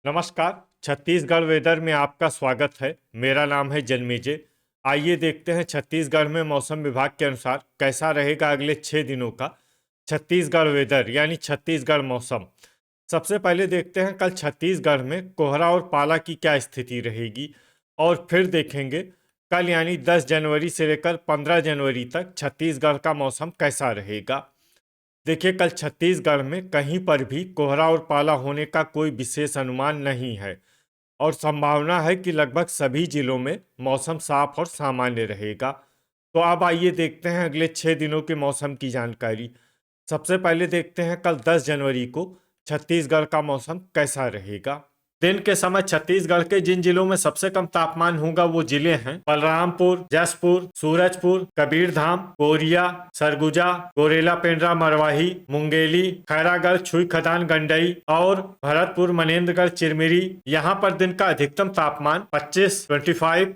नमस्कार। छत्तीसगढ़ वेदर में आपका स्वागत है। मेरा नाम है जन्मेजय। आइए देखते हैं छत्तीसगढ़ में मौसम विभाग के अनुसार कैसा रहेगा अगले 6 दिनों का छत्तीसगढ़ वेदर यानी छत्तीसगढ़ मौसम। सबसे पहले देखते हैं कल छत्तीसगढ़ में कोहरा और पाला की क्या स्थिति रहेगी, और फिर देखेंगे कल यानी 10 जनवरी से लेकर 15 जनवरी तक छत्तीसगढ़ का मौसम कैसा रहेगा। देखिए, कल छत्तीसगढ़ में कहीं पर भी कोहरा और पाला होने का कोई विशेष अनुमान नहीं है, और संभावना है कि लगभग सभी जिलों में मौसम साफ और सामान्य रहेगा। तो अब आइए देखते हैं अगले 6 दिनों के मौसम की जानकारी। सबसे पहले देखते हैं कल 10 जनवरी को छत्तीसगढ़ का मौसम कैसा रहेगा। दिन के समय छत्तीसगढ़ के जिन जिलों में सबसे कम तापमान होगा वो जिले हैं बलरामपुर, जसपुर, सूरजपुर, कबीरधाम, कोरिया, सरगुजा, गोरेला पेंड्रा मरवाही, मुंगेली, खैरागढ़, छुई खदान, गंडई और भरतपुर, मनेन्द्रगढ़, चिरमिरी। यहाँ पर दिन का अधिकतम तापमान 25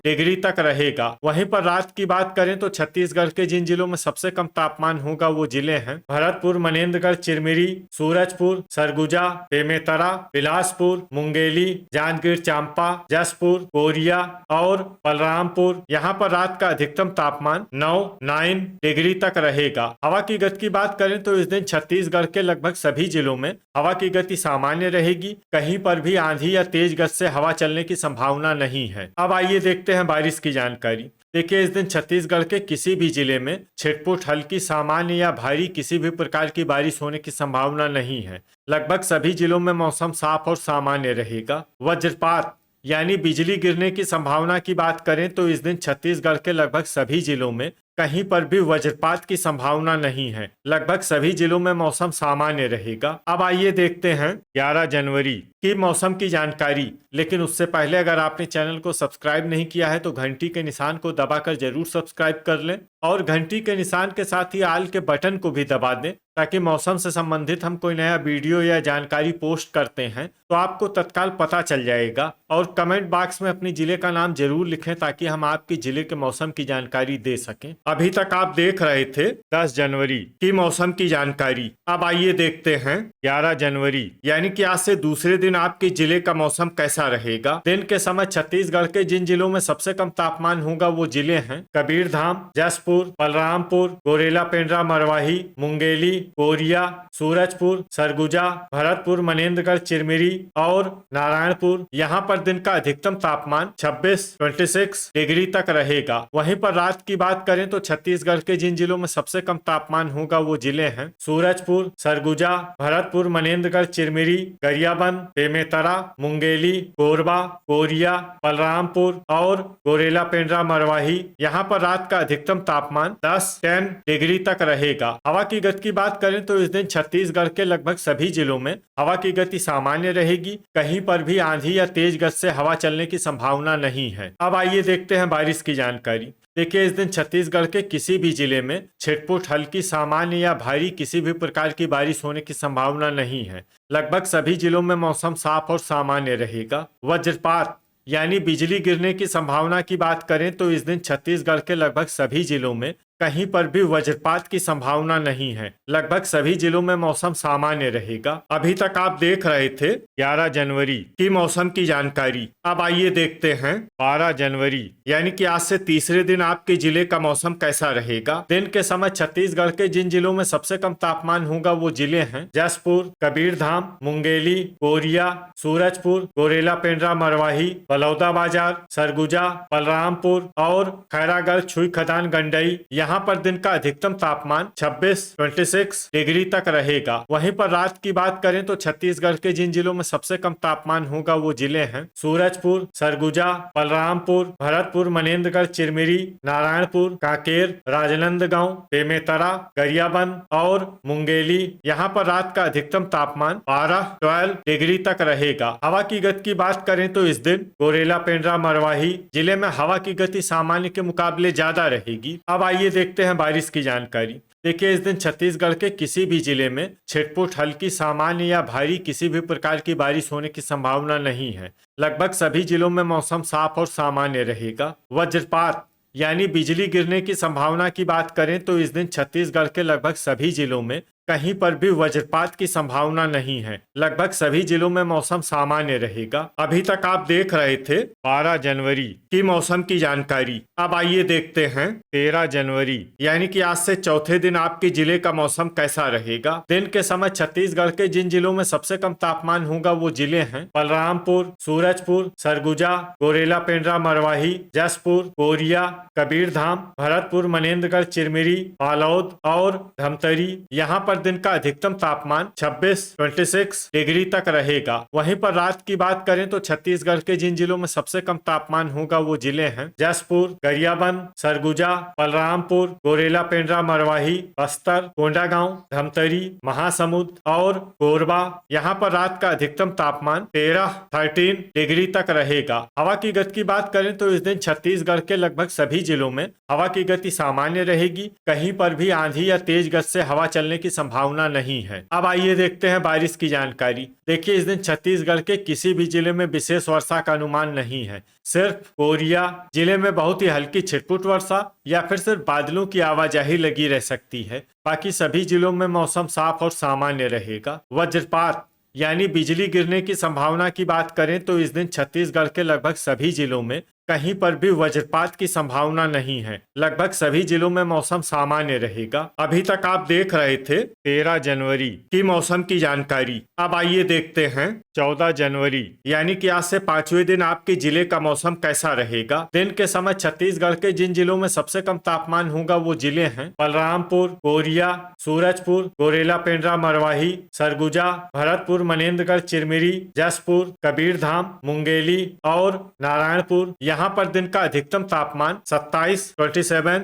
डिग्री तक रहेगा। वहीं पर रात की बात करें तो छत्तीसगढ़ के जिन जिलों में सबसे कम तापमान होगा वो जिले हैं भरतपुर, मनेन्द्रगढ़, चिरमिरी, सूरजपुर, सरगुजा, बेमेतरा, बिलासपुर, मुंगेली, जांजगीर चांपा, जसपुर, कोरिया और बलरामपुर। यहाँ पर रात का अधिकतम तापमान 9 डिग्री तक रहेगा। हवा की गति की बात करें तो इस दिन छत्तीसगढ़ के लगभग सभी जिलों में हवा की गति सामान्य रहेगी। कहीं पर भी आंधी या तेज गति से हवा चलने की संभावना नहीं है। अब आइए देखते हैं बारिश की जानकारी। देखिए, इस दिन छत्तीसगढ़ के किसी भी जिले में छिटपुट, हल्की, सामान्य या भारी किसी भी प्रकार की बारिश होने की संभावना नहीं है। लगभग सभी जिलों में मौसम साफ और सामान्य रहेगा। वज्रपात यानी बिजली गिरने की संभावना की बात करें तो इस दिन छत्तीसगढ़ के लगभग सभी जिलों में कहीं पर भी वज्रपात की संभावना नहीं है। लगभग सभी जिलों में मौसम सामान्य रहेगा। अब आइए देखते हैं 11 जनवरी की मौसम की जानकारी। लेकिन उससे पहले अगर आपने चैनल को सब्सक्राइब नहीं किया है तो घंटी के निशान को दबाकर जरूर सब्सक्राइब कर लें, और घंटी के निशान के साथ ही आल के बटन को भी दबा दें, ताकि मौसम से संबंधित हम कोई नया वीडियो या जानकारी पोस्ट करते हैं तो आपको तत्काल पता चल जाएगा। और कमेंट बॉक्स में अपने जिले का नाम जरूर लिखें ताकि हम आपके जिले के मौसम की जानकारी दे सकें। अभी तक आप देख रहे थे 10 जनवरी की मौसम की जानकारी। अब आइए देखते हैं 11 जनवरी यानी कि आज से दूसरे दिन आपके जिले का मौसम कैसा रहेगा। दिन के समय छत्तीसगढ़ के जिन जिलों में सबसे कम तापमान होगा वो जिले हैं कबीरधाम, जसपुर, बलरामपुर, गोरेला पेंड्रा मरवाही, मुंगेली, कोरिया, सूरजपुर, सरगुजा, भरतपुर, मनेन्द्रगढ़, चिरमिरी और नारायणपुर। यहाँ पर दिन का अधिकतम तापमान 26 डिग्री तक रहेगा। वहीं पर रात की बात करें तो छत्तीसगढ़ के जिन जिलों में सबसे कम तापमान होगा वो जिले हैं सूरजपुर, सरगुजा, भरतपुर, मनेन्द्रगढ़, चिरमिरी, गरियाबंद, बेमेतरा, मुंगेली, कोरबा, कोरिया, बलरामपुर और गोरेला पेंड्रा मरवाही। यहाँ पर रात का अधिकतम तापमान 10 डिग्री तक रहेगा। हवा की गति की बात करें तो इस दिन छत्तीसगढ़ के लगभग सभी जिलों में हवा की गति सामान्य रहेगी। कहीं पर भी आंधी या तेज गति से हवा चलने की संभावना नहीं है। अब आइए देखते हैं बारिश की जानकारी। देखिए, इस दिन छत्तीसगढ़ के किसी भी जिले में छिटपुट, हल्की, सामान्य या भारी किसी भी प्रकार की बारिश होने की संभावना नहीं है। लगभग सभी जिलों में मौसम साफ और सामान्य रहेगा। वज्रपात यानी बिजली गिरने की संभावना की बात करें तो इस दिन छत्तीसगढ़ के लगभग सभी जिलों में कहीं पर भी वज्रपात की संभावना नहीं है। लगभग सभी जिलों में मौसम सामान्य रहेगा। अभी तक आप देख रहे थे 11 जनवरी की मौसम की जानकारी। अब आइए देखते हैं 12 जनवरी यानी कि आज से तीसरे दिन आपके जिले का मौसम कैसा रहेगा। दिन के समय छत्तीसगढ़ के जिन जिलों में सबसे कम तापमान होगा वो जिले हैं जसपुर, कबीरधाम, मुंगेली, कोरिया, सूरजपुर, गोरेला पेंड्रा मरवाही, बलौदाबाजार, सरगुजा, बलरामपुर और खैरागढ़, छुई खदान, गंडई। यहाँ पर दिन का अधिकतम तापमान 26 डिग्री तक रहेगा। वहीं पर रात की बात करें तो छत्तीसगढ़ के जिन जिलों में सबसे कम तापमान होगा वो जिले हैं सूरजपुर, सरगुजा, बलरामपुर, भरतपुर, मनेन्द्रगढ़, चिरमिरी, नारायणपुर, कांकेर, राजनांदगांव, बेमेतरा, गरियाबंद और मुंगेली। यहाँ पर रात का अधिकतम तापमान 12 डिग्री तक रहेगा। हवा की गति की बात करें तो इस दिन गोरेला पेंड्रा मरवाही जिले में हवा की गति सामान्य के मुकाबले ज्यादा रहेगी। अब आइए देखते हैं बारिश की जानकारी। देखिए, इस दिन छत्तीसगढ़ के किसी भी जिले में छिटपुट, हल्की, सामान्य या भारी किसी भी प्रकार की बारिश होने की संभावना नहीं है। लगभग सभी जिलों में मौसम साफ और सामान्य रहेगा। वज्रपात यानी बिजली गिरने की संभावना की बात करें तो इस दिन छत्तीसगढ़ के लगभग सभी जिलों में कहीं पर भी वज्रपात की संभावना नहीं है। लगभग सभी जिलों में मौसम सामान्य रहेगा। अभी तक आप देख रहे थे 12 जनवरी की मौसम की जानकारी। अब आइए देखते हैं 13 जनवरी यानी कि आज से चौथे दिन आपके जिले का मौसम कैसा रहेगा। दिन के समय छत्तीसगढ़ के जिन जिलों में सबसे कम तापमान होगा वो जिले हैं बलरामपुर, सूरजपुर, सरगुजा, गोरेला पेंड्रा, मरवाही, जसपुर, कोरिया, कबीरधाम, भरतपुर, मनेन्द्रगढ़, चिरमिरी, बालोद और धमतरी। यहाँ पर दिन का अधिकतम तापमान 26 डिग्री तक रहेगा। वहीं पर रात की बात करें तो छत्तीसगढ़ के जिन जिलों में सबसे कम तापमान होगा वो जिले हैं जसपुर, गरियाबंद, सरगुजा, बलरामपुर, गोरेला पेंड्रा, मरवाही, बस्तर, कोंडागांव, धमतरी, महासमुंद और कोरबा। यहाँ पर रात का अधिकतम तापमान 13 डिग्री तक रहेगा। हवा की गति की बात करें तो इस दिन छत्तीसगढ़ के लगभग सभी जिलों में हवा की गति सामान्य रहेगी। कहीं पर भी आंधी या तेज गति से हवा चलने की संभावना नहीं है। अब आइए देखते हैं बारिश की जानकारी। देखिए, इस दिन छत्तीसगढ़ के किसी भी जिले में विशेष वर्षा का अनुमान नहीं है। सिर्फ कोरिया जिले में बहुत ही हल्की छिटपुट वर्षा या फिर सिर्फ बादलों की आवाजाही लगी रह सकती है। बाकी सभी जिलों में मौसम साफ और सामान्य रहेगा। वज्रपात यानी बिजली गिरने की संभावना की बात करें तो इस दिन छत्तीसगढ़ के लगभग सभी जिलों में कहीं पर भी वज्रपात की संभावना नहीं है। लगभग सभी जिलों में मौसम सामान्य रहेगा। अभी तक आप देख रहे थे 13 जनवरी की मौसम की जानकारी। अब आइए देखते हैं 14 जनवरी यानी कि आज से 5वें दिन आपके जिले का मौसम कैसा रहेगा। दिन के समय छत्तीसगढ़ के जिन जिलों में सबसे कम तापमान होगा वो जिले हैं बलरामपुर, कोरिया, सूरजपुर, गोरेला पेंड्रा, मरवाही, सरगुजा, भरतपुर, मनेन्द्रगढ़, चिरमिरी, जसपुर, कबीरधाम, मुंगेली और नारायणपुर। यहाँ पर दिन का अधिकतम तापमान 27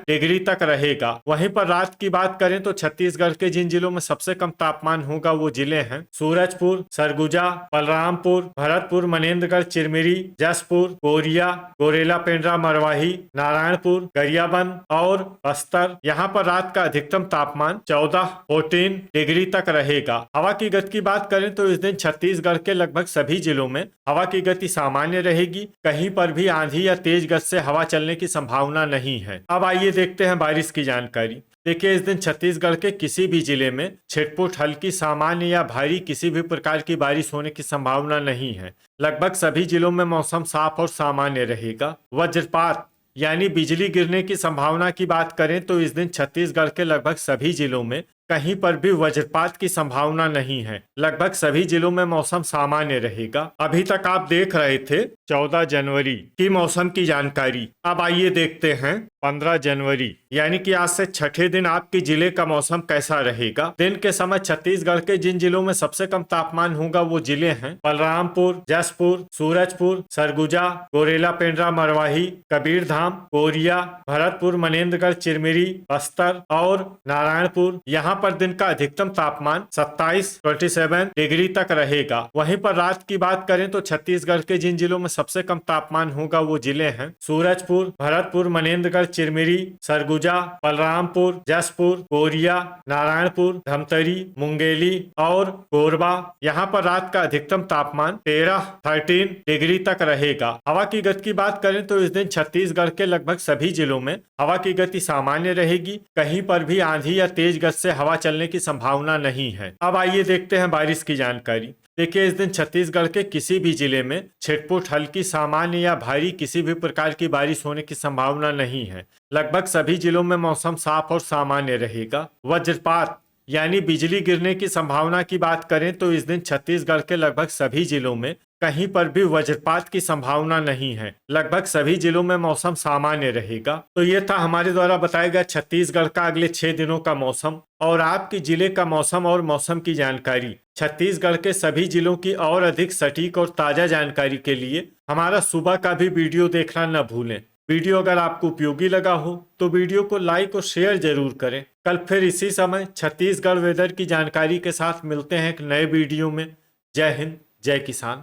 डिग्री तक रहेगा। वहीं पर रात की बात करें तो छत्तीसगढ़ के जिन जिलों में सबसे कम तापमान होगा वो जिले हैं सूरजपुर, सरगुजा, बलरामपुर, भरतपुर, मनेन्द्रगढ़, चिरमिरी, जसपुर, कोरिया, गोरेला पेंड्रा, मरवाही, नारायणपुर, गरियाबंद और बस्तर। यहाँ पर रात का अधिकतम तापमान 14 डिग्री तक रहेगा। हवा की गति की बात करें तो इस दिन छत्तीसगढ़ के लगभग सभी जिलों में हवा की गति सामान्य रहेगी। कहीं पर भी आंधी या तेज गति से हवा चलने की संभावना नहीं है। अब आइए देखते हैं बारिश की जानकारी। देखिए, इस दिन छत्तीसगढ़ के किसी भी जिले में छिटपुट, हल्की, सामान्य या भारी किसी भी प्रकार की बारिश होने की संभावना नहीं है। लगभग सभी जिलों में मौसम साफ और सामान्य रहेगा। वज्रपात यानी बिजली गिरने की संभावना की बात करें तो इस दिन छत्तीसगढ़ के लगभग सभी जिलों में कहीं पर भी वज्रपात की संभावना नहीं है। लगभग सभी जिलों में मौसम सामान्य रहेगा। अभी तक आप देख रहे थे 14 जनवरी की मौसम की जानकारी। अब आइए देखते हैं 15 जनवरी यानी कि आज से छठे दिन आपके जिले का मौसम कैसा रहेगा। दिन के समय छत्तीसगढ़ के जिन जिलों में सबसे कम तापमान होगा वो जिले हैं बलरामपुर, जसपुर, सूरजपुर, सरगुजा, गोरेला पेंड्रा, मरवाही, कबीरधाम, कोरिया, भरतपुर, मनेन्द्रगढ़, चिरमिरी, बस्तर और नारायणपुर। यहाँ पर दिन का अधिकतम तापमान 27 डिग्री तक रहेगा। वहीं पर रात की बात करें तो छत्तीसगढ़ के जिन जिलों में सबसे कम तापमान होगा वो जिले हैं सूरजपुर, भरतपुर, मनेन्द्रगढ़, चिरमिरी, सरगुजा, बलरामपुर, जसपुर, कोरिया, नारायणपुर, धमतरी, मुंगेली और कोरबा। यहाँ पर रात का अधिकतम तापमान 13 डिग्री तक रहेगा। हवा की गति की बात करें तो इस दिन छत्तीसगढ़ के लगभग सभी जिलों में हवा की गति सामान्य रहेगी। कहीं पर भी आंधी या तेज गति से हवा चलने की संभावना नहीं है। अब आइए देखते हैं बारिश की जानकारी। देखिए, इस दिन छत्तीसगढ़ के किसी भी जिले में छिटपुट, हल्की, सामान्य या भारी किसी भी प्रकार की बारिश होने की संभावना नहीं है। लगभग सभी जिलों में मौसम साफ और सामान्य रहेगा। वज्रपात यानी बिजली गिरने की संभावना की बात करें तो इस दिन छत्तीसगढ़ के लगभग सभी जिलों में कहीं पर भी वज्रपात की संभावना नहीं है। लगभग सभी जिलों में मौसम सामान्य रहेगा। तो ये था हमारे द्वारा बताया गया छत्तीसगढ़ का अगले 6 दिनों का मौसम और आपके जिले का मौसम और मौसम की जानकारी। छत्तीसगढ़ के सभी जिलों की और अधिक सटीक और ताजा जानकारी के लिए हमारा सुबह का भी वीडियो देखना न भूलें। वीडियो अगर आपको उपयोगी लगा हो तो वीडियो को लाइक और शेयर जरूर करें। कल फिर इसी समय छत्तीसगढ़ वेदर की जानकारी के साथ मिलते हैं एक नए वीडियो में। जय हिंद, जय किसान।